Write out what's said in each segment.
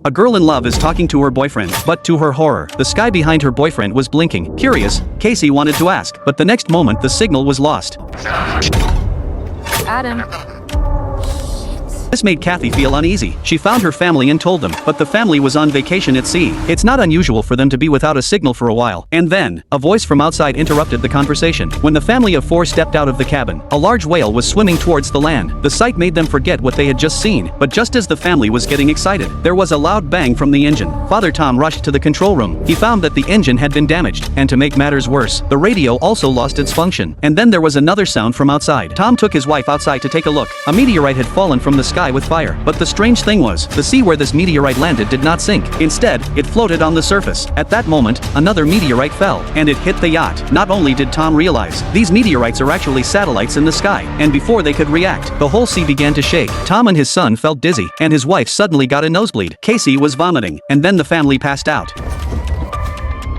A girl in love is talking to her boyfriend, but to her horror, the sky behind her boyfriend was blinking. Curious, Casey wanted to ask, but the next moment the signal was lost. Adam. This made Kathy feel uneasy. She found her family and told them, but the family was on vacation at sea. It's not unusual for them to be without a signal for a while. And then, a voice from outside interrupted the conversation. When the family of four stepped out of the cabin, a large whale was swimming towards the land. The sight made them forget what they had just seen, but just as the family was getting excited, there was a loud bang from the engine. Father Tom rushed to the control room. He found that the engine had been damaged, and to make matters worse, the radio also lost its function. And then there was another sound from outside. Tom took his wife outside to take a look. A meteorite had fallen from the sky with fire, but the strange thing was, the sea where this meteorite landed did not sink. Instead, it floated on the surface. At that moment, another meteorite fell, and it hit the yacht. Not only did Tom realize, these meteorites are actually satellites in the sky, and before they could react, the whole sea began to shake. Tom and his son felt dizzy, and his wife suddenly got a nosebleed. Casey was vomiting, and then the family passed out.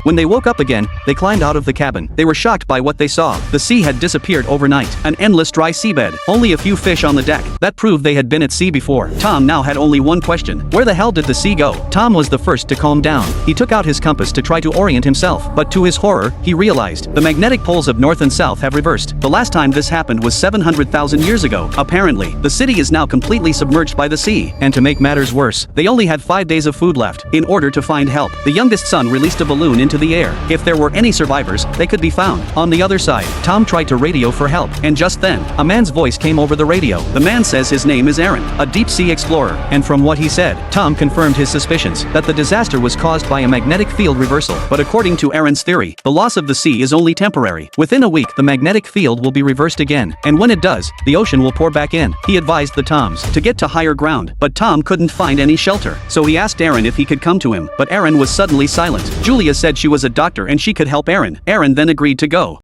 When they woke up again, they climbed out of the cabin. They were shocked by what they saw. The sea had disappeared overnight. An endless dry seabed. Only a few fish on the deck. That proved they had been at sea before. Tom now had only one question. Where the hell did the sea go? Tom was the first to calm down. He took out his compass to try to orient himself, but to his horror, he realized the magnetic poles of north and south have reversed. The last time this happened was 700,000 years ago. Apparently, the city is now completely submerged by the sea, and to make matters worse, they only had 5 days of food left. In order to find help, the youngest son released a balloon into the air. If there were any survivors, they could be found. On the other side, Tom tried to radio for help, and just then, a man's voice came over the radio. The man says his name is Aaron, a deep-sea explorer, and from what he said, Tom confirmed his suspicions that the disaster was caused by a magnetic field reversal. But according to Aaron's theory, the loss of the sea is only temporary. Within a week, the magnetic field will be reversed again, and when it does, the ocean will pour back in. He advised the Toms to get to higher ground, but Tom couldn't find any shelter, so he asked Aaron if he could come to him, but Aaron was suddenly silent. Julia said she was a doctor and she could help Aaron. Aaron then agreed to go.